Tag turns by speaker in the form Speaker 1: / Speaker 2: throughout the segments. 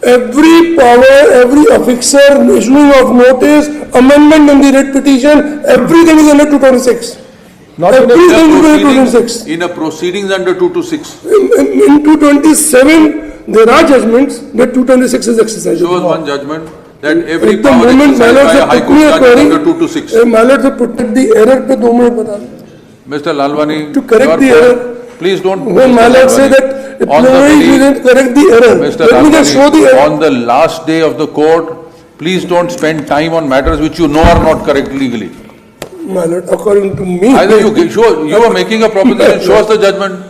Speaker 1: Every power, every affixer, issuing of notice, amendment in the writ petition, everything is under 226. Everything is under 226.
Speaker 2: In a proceedings under 226.
Speaker 1: In 227, there are judgments that 226 is exercised.
Speaker 2: Show us one judgment that every
Speaker 1: At the
Speaker 2: power
Speaker 1: moment,
Speaker 2: exercised by a high court judge is under 226.
Speaker 1: My lord, to put the error pe 2 minute bata.
Speaker 2: Mr. Lalwani,
Speaker 1: To correct the error.
Speaker 2: please don't.
Speaker 1: When my lord say that employee didn't correct the error,
Speaker 2: Mr.
Speaker 1: let me just show the error.
Speaker 2: On the last day of the court, please don't spend time on matters which you know are not correct legally.
Speaker 1: My lord, according to me.
Speaker 2: Either you are making a proposition, show us the judgment.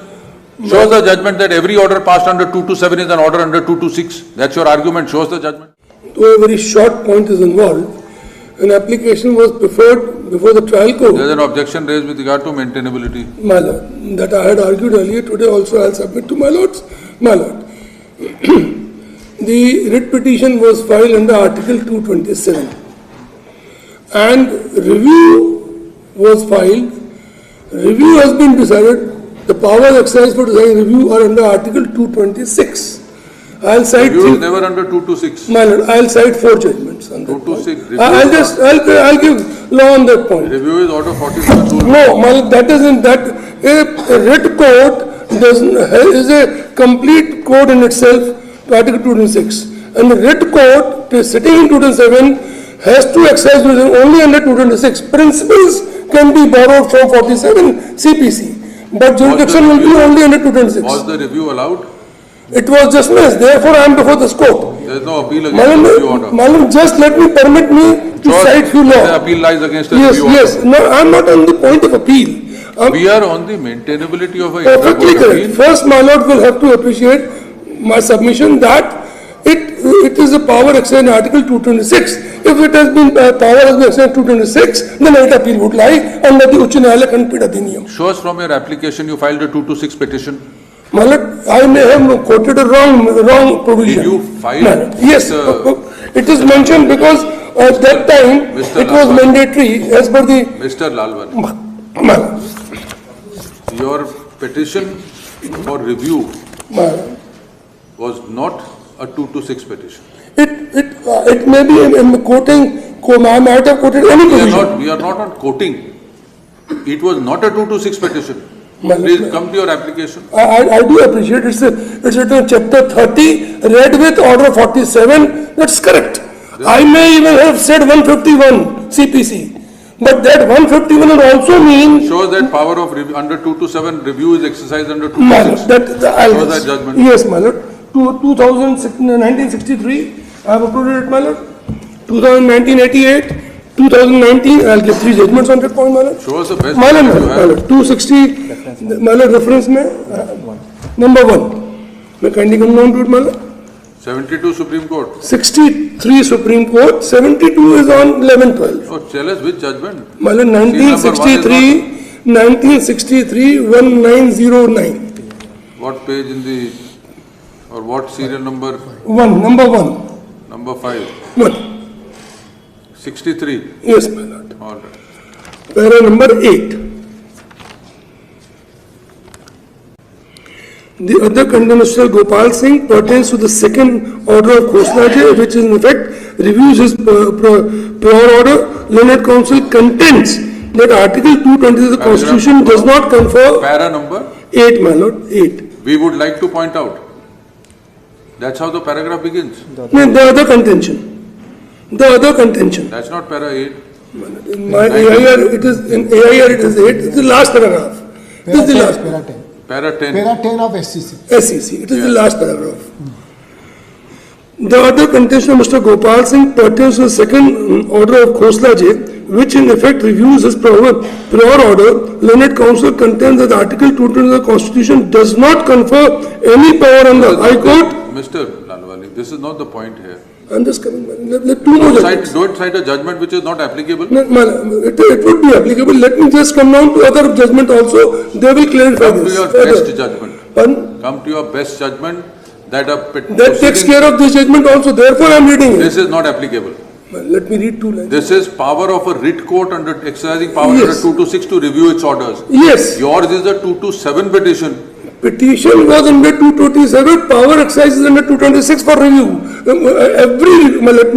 Speaker 2: Show us the judgment that every order passed under 227 is an order under 226. That's your argument. Show us the judgment.
Speaker 1: Though a very short point is involved, an application was preferred before the trial court.
Speaker 2: There is an objection raised with regard to maintainability.
Speaker 1: My lord, that I had argued earlier, today also I will submit to my lords. My lord, the writ petition was filed under Article 227 and review was filed. Review has been decided. The powers exercised for deciding review are under Article 226. I will cite
Speaker 2: Review is never under 226.
Speaker 1: My lord, I will cite 4 judgments on that
Speaker 2: 226.
Speaker 1: point. I'll give law on that point.
Speaker 2: Review is order 47.
Speaker 1: No, my lord, that isn't that. A writ court is a complete code in itself to Article 226. And the writ court sitting in 227 has to exercise only under 226. Principles can be borrowed from 47 CPC, but jurisdiction will be only under 226.
Speaker 2: Was the review allowed?
Speaker 1: It was dismissed. Therefore, I am before this court.
Speaker 2: There is no appeal against the review order.
Speaker 1: Madam, just permit me to cite few law.
Speaker 2: The appeal lies against the
Speaker 1: Yes,
Speaker 2: review order.
Speaker 1: yes. No, I am not on the point of appeal.
Speaker 2: We are on the maintainability of a
Speaker 1: Perfectly
Speaker 2: intra-court
Speaker 1: correct.
Speaker 2: appeal.
Speaker 1: First, my lord will have to appreciate my submission that it is a power exercised in Article 226. If it has been power has been exercised in 226, then that appeal would lie under the Uच्च न्यायालय खंडपीठ अधिनियम.
Speaker 2: Show us from your application you filed a 226 petition.
Speaker 1: My lord, I may have quoted a wrong provision.
Speaker 2: Did you file?
Speaker 1: Yes, it is mentioned because at that time
Speaker 2: Mr.
Speaker 1: it was mandatory as per the.
Speaker 2: Mr. Lalwani,
Speaker 1: My lord.
Speaker 2: your petition for review
Speaker 1: My lord.
Speaker 2: was not a 226 petition.
Speaker 1: It may be in quoting. I might have quoted any provision.
Speaker 2: We are not on quoting. It was not a 226 petition.
Speaker 1: My
Speaker 2: Please
Speaker 1: lord,
Speaker 2: come to your application.
Speaker 1: I do appreciate it's written chapter 30, read with order 47. That's correct. I may even have said 151 CPC, but that 151 will also mean.
Speaker 2: Shows that power of review under 227 review is exercised under
Speaker 1: My
Speaker 2: 226.
Speaker 1: lord,
Speaker 2: Show that judgment.
Speaker 1: Yes, my lord. 1963, I have approved it, my lord. 1988, 2019, I'll give 3 judgments on that point, my lord.
Speaker 2: Show us the best
Speaker 1: My
Speaker 2: judgment you
Speaker 1: lord,
Speaker 2: have.
Speaker 1: 260, my lord, reference में number 1. मैं kindly come down to it, my lord.
Speaker 2: 72 Supreme Court.
Speaker 1: 63 Supreme Court, 72 is on 11-12.
Speaker 2: Oh, tell us which judgment.
Speaker 1: My lord, 1963, 1909.
Speaker 2: What page in the, or what serial number?
Speaker 1: Number 1.
Speaker 2: Number 5.
Speaker 1: No.
Speaker 2: 63.
Speaker 1: Yes, my lord.
Speaker 2: All right.
Speaker 1: Para number 8. The other contender, Mr. Gopal Singh, pertains to the second order of Khoslaje, which in effect reviews his prior order. Learned Counsel contends that Article 220 of the Constitution does not confer.
Speaker 2: Para number?
Speaker 1: 8, my lord, 8.
Speaker 2: We would like to point out. That's how the paragraph begins.
Speaker 1: No, the other contention. The other contention.
Speaker 2: That's not para 8.
Speaker 1: In my AIR, it is, in AIR it is 8. It's the last paragraph. This is the last paragraph.
Speaker 2: Para 10.
Speaker 3: Para 10 of SCC.
Speaker 1: SEC, it is the last paragraph. The other contention of Mr. Gopal Singh pertains to the second order of Khoslaje, which in effect reviews his prior order. Learned Counsel contends that Article 220 of the Constitution does not confer any power on the High Court.
Speaker 2: Mr. Lalwani, this is not the point here.
Speaker 1: I'm just coming, let 2 more judgments.
Speaker 2: Don't cite a judgment which is not applicable.
Speaker 1: No, it would be applicable. Let me just come down to other judgment also. They will clarify
Speaker 2: Come to
Speaker 1: this.
Speaker 2: your best judgment.
Speaker 1: Pardon?
Speaker 2: Come to your best judgment that a
Speaker 1: That takes care of this judgment also. Therefore, I am reading it.
Speaker 2: This is not applicable.
Speaker 1: Let me read 2 lines.
Speaker 2: This is power of a writ court under exercising power
Speaker 1: Yes.
Speaker 2: under 226 to review its orders.
Speaker 1: Yes.
Speaker 2: Yours is a 227 petition
Speaker 1: petition was under 227, power exercise is under 226 for review. Let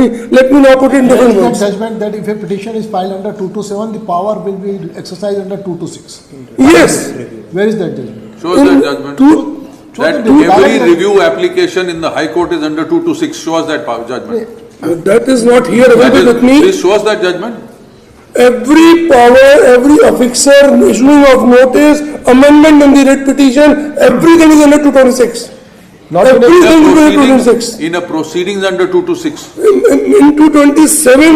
Speaker 1: me now put it in different
Speaker 3: That
Speaker 1: words.
Speaker 3: judgment that if a petition is filed under 227, the power will be exercised under 226.
Speaker 1: Yes.
Speaker 3: Where is that judgment?
Speaker 2: Shows that judgment. That
Speaker 3: two-
Speaker 2: every review application in the High Court is under 226, shows that judgment.
Speaker 1: That is not here
Speaker 2: That
Speaker 1: available
Speaker 2: is,
Speaker 1: with me.
Speaker 2: this shows that judgment.
Speaker 1: Every power, every affixer, issuing of notice, amendment in the writ petition, everything is under 226.
Speaker 3: Not in a-
Speaker 1: Everything is under 226.
Speaker 2: In a proceedings under 226,
Speaker 1: In 227,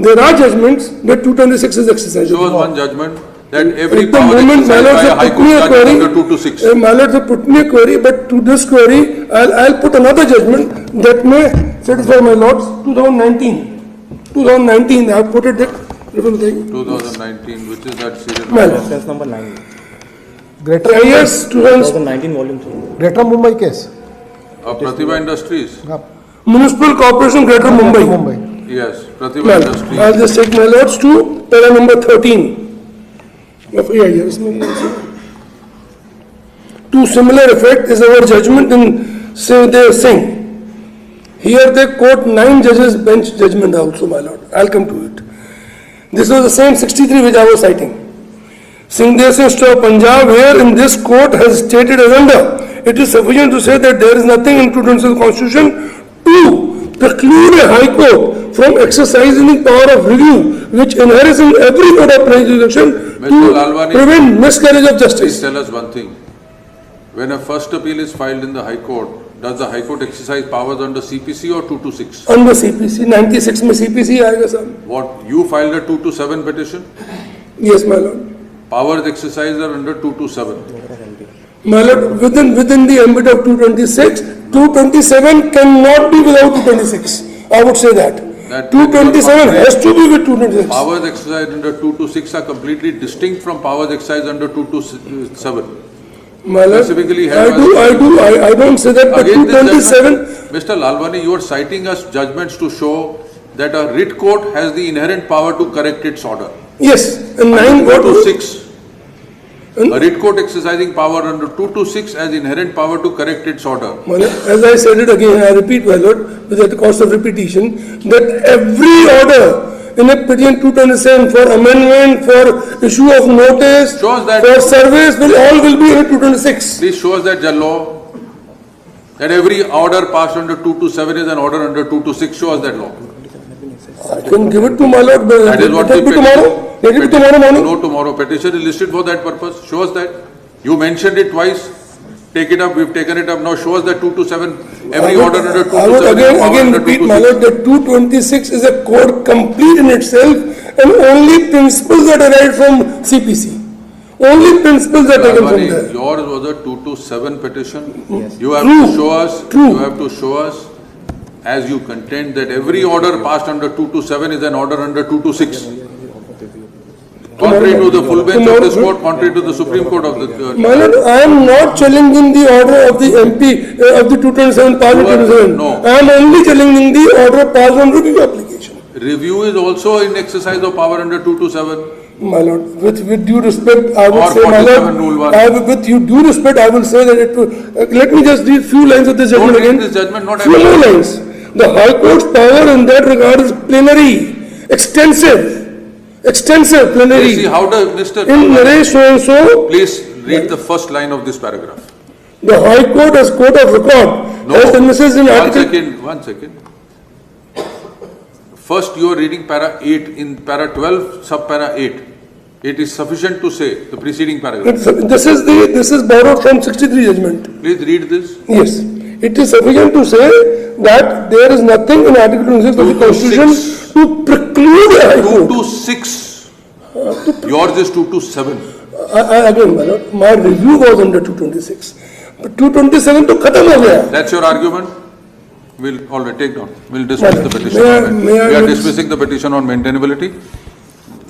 Speaker 1: there are judgments that 226 is exercised.
Speaker 2: shows one judgment that every
Speaker 1: At the
Speaker 2: power
Speaker 1: moment, my
Speaker 2: exercised
Speaker 1: lords
Speaker 2: by a
Speaker 1: have
Speaker 2: High
Speaker 1: put
Speaker 2: Court
Speaker 1: me a
Speaker 2: judge is
Speaker 1: query.
Speaker 2: under 226.
Speaker 1: My lords have put me a query, but to this query, I'll put another judgment that may satisfy my lords, 2019. 2019, I have put it there. Different thing.
Speaker 2: 2019, which is that serial
Speaker 1: My
Speaker 2: number?
Speaker 1: lord.
Speaker 4: Reference number 9,
Speaker 3: Greater,
Speaker 1: Yes,
Speaker 4: 2019 volume 3.
Speaker 3: Greater Mumbai case.
Speaker 2: Pratibha Industries,
Speaker 1: Municipal Corporation Greater Mumbai.
Speaker 3: Mumbai.
Speaker 2: yes, Pratibha
Speaker 1: Well,
Speaker 2: Industries.
Speaker 1: I'll just take my lords to para number 13 of AIS. To similar effect is our judgment in Singh Singh. Here they quote 9 judges bench judgment also, my lord. I'll come to it. This was the same 63 which I was citing. Singh Singh of Punjab, here in this court has stated as under, it is sufficient to say that there is nothing in 226 Constitution to preclude a High Court from exercising the power of review which inherits in every court of jurisdiction
Speaker 2: Mr.
Speaker 1: to
Speaker 2: Lalwani,
Speaker 1: prevent miscarriage of
Speaker 2: Please
Speaker 1: justice.
Speaker 2: tell us one thing. When a first appeal is filed in the High Court, does the High Court exercise powers under CPC or 226?
Speaker 1: Under CPC, 96 में CPC आएगा साहब.
Speaker 2: What, you filed a 227 petition?
Speaker 1: Yes, my lord.
Speaker 2: Powers exercised are under 227.
Speaker 1: My lord, within the ambit of 226, 227 cannot be without 226. I would say that.
Speaker 2: That-
Speaker 1: 227 has to be with 226.
Speaker 2: Powers exercised under 226 are completely distinct from powers exercised under 227.
Speaker 1: My lord,
Speaker 2: Specifically
Speaker 1: I
Speaker 2: have
Speaker 1: don't say that, but
Speaker 2: Again, this
Speaker 1: 227,
Speaker 2: judgment, Mr. Lalwani, you are citing us judgments to show that a writ court has the inherent power to correct its order.
Speaker 1: yes, and 9
Speaker 2: Under
Speaker 1: what?
Speaker 2: 226. A writ court exercising power under 226 has inherent power to correct its order.
Speaker 1: My lord, as I said it again, I repeat, my lord, with the cost of repetition, that every order in a petition 227 for amendment, for issue of notice,
Speaker 2: Shows that-
Speaker 1: for service, all will be in 226.
Speaker 2: This shows that the law, that every order passed under 227 is an order under 226, shows that law.
Speaker 1: I can give it to my lord, but
Speaker 2: That is what
Speaker 1: let
Speaker 2: the
Speaker 1: it be tomorrow. Let it be tomorrow morning.
Speaker 2: No, tomorrow petition is listed for that purpose, shows that. You mentioned it twice, take it up, we've taken it up, now shows that 227, every order under
Speaker 1: I would
Speaker 2: 227 is power
Speaker 1: again
Speaker 2: under
Speaker 1: repeat, my
Speaker 2: 226.
Speaker 1: lord, that 226 is a code complete in itself and only principles that arrive from CPC. Only principles that are taken from
Speaker 2: Lalwani,
Speaker 1: there.
Speaker 2: yours was a 227 petition. You have
Speaker 1: True.
Speaker 2: to show us,
Speaker 1: True.
Speaker 2: you have to show us, as you contend, that every order passed under 227 is an order under 226. Contrary to the full bench of this court, contrary to the Supreme Court of the.
Speaker 1: My lord, I am not challenging the order of the MP of the 227, Power
Speaker 2: You are-
Speaker 1: 227.
Speaker 2: no.
Speaker 1: I am only challenging the order passed on review application.
Speaker 2: Review is also in exercise of power under 227.
Speaker 1: My lord, with due respect, I would
Speaker 2: Or
Speaker 1: say, my
Speaker 2: 47 rule
Speaker 1: lord,
Speaker 2: one.
Speaker 1: with due respect, I will say that it will, let me just read few lines of this
Speaker 2: Don't
Speaker 1: judgment
Speaker 2: read
Speaker 1: again.
Speaker 2: this judgment, not
Speaker 1: Few more
Speaker 2: every.
Speaker 1: lines. The High Court's power in that regard is plenary, extensive plenary.
Speaker 2: See, how does Mr.
Speaker 1: In Naresh so and so,
Speaker 2: Please read the first line of this paragraph.
Speaker 1: the High Court as court of record,
Speaker 2: No,
Speaker 1: as premises in article.
Speaker 2: One second. First, you are reading para 8, in para 12, sub para 8. It is sufficient to say, the preceding paragraph.
Speaker 1: This is borrowed from 63 judgment.
Speaker 2: Please read this.
Speaker 1: Yes, it is sufficient to say that there is nothing in Article 26 of the
Speaker 2: 2 to
Speaker 1: Constitution
Speaker 2: 6.
Speaker 1: to preclude a High
Speaker 2: 2
Speaker 1: Court.
Speaker 2: to 6. Yours is 2 to 7.
Speaker 1: Again, my lord, my review was under 226. But 227 to khatam ho gaya.
Speaker 2: That's your argument? We'll, all right, take down. We'll dismiss the petition.
Speaker 1: May I
Speaker 2: We are
Speaker 1: just-
Speaker 2: dismissing the petition on maintainability.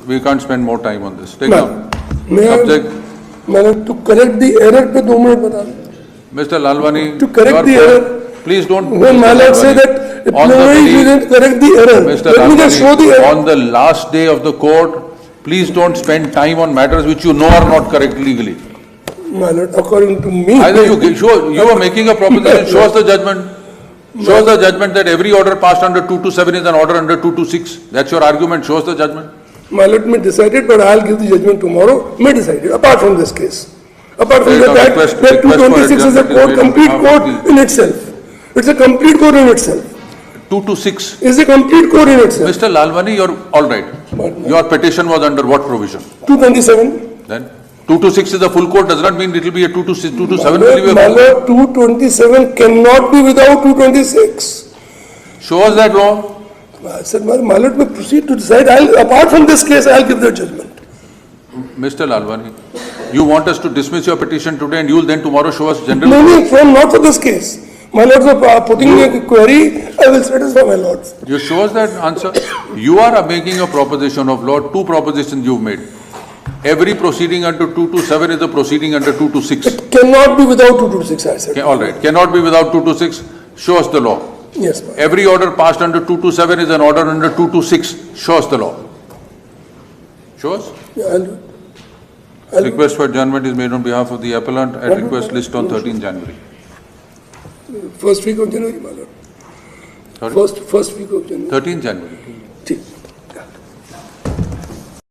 Speaker 2: We can't spend more time on this. Take down.
Speaker 1: May I,
Speaker 2: Subject,
Speaker 1: my lord, to correct the error पे 2 minute बता दो.
Speaker 2: Mr. Lalwani.
Speaker 1: To correct
Speaker 2: your
Speaker 1: the
Speaker 2: point-
Speaker 1: error.
Speaker 2: Please don't.
Speaker 1: When
Speaker 2: Mr.
Speaker 1: my lord say
Speaker 2: Lalwani,
Speaker 1: that
Speaker 2: on the
Speaker 1: plenary
Speaker 2: very-
Speaker 1: didn't correct the error,
Speaker 2: Mr.
Speaker 1: let me just show the
Speaker 2: Lalwani,
Speaker 1: error.
Speaker 2: on the last day of the court, please don't spend time on matters which you know are not correct legally.
Speaker 1: My lord, according to me.
Speaker 2: Either you are making a proposition, show us the judgment. Show us the judgment that every order passed under 227 is an order under 226. That's your argument, show us the judgment.
Speaker 1: My lord may decide it, but I'll give the judgment tomorrow, may decide it, apart from this case. Apart from
Speaker 2: There is
Speaker 1: that,
Speaker 2: a request-
Speaker 1: that
Speaker 2: request for
Speaker 1: 226 is a
Speaker 2: adjournment is
Speaker 1: code,
Speaker 2: made on
Speaker 1: complete
Speaker 2: behalf of
Speaker 1: code in itself. It's a complete code in itself.
Speaker 2: 226.
Speaker 1: It's a complete code in itself.
Speaker 2: Mr. Lalwani, you're all right. Your petition was under what provision?
Speaker 1: 227.
Speaker 2: Then 226 is a full code, does not mean it will be a 227 will be a
Speaker 1: My
Speaker 2: full.
Speaker 1: lord, 227 cannot be without 226.
Speaker 2: Show us that law.
Speaker 1: I said, my lord may proceed to decide. Apart from this case, I'll give the judgment.
Speaker 2: Mr. Lalwani, you want us to dismiss your petition today and you will then tomorrow show us general.
Speaker 1: No, not for this case. My lords are putting a query, I will satisfy my lords.
Speaker 2: You show us that answer. You are making a proposition of law, two propositions you've made. Every proceeding under 227 is a proceeding under 226.
Speaker 1: Cannot be without 226, I said.
Speaker 2: Okay, all right, cannot be without 226. Show us the law.
Speaker 1: Yes, ma'am.
Speaker 2: Every order passed under 227 is an order under 226. Show us the law. Show us.
Speaker 1: Yeah, I'll do it.
Speaker 2: Request for adjournment is made on behalf of the appellant at request list on 13 January.
Speaker 1: First week of January, my lord.
Speaker 2: Sorry?
Speaker 1: First week of January.
Speaker 2: 13 January.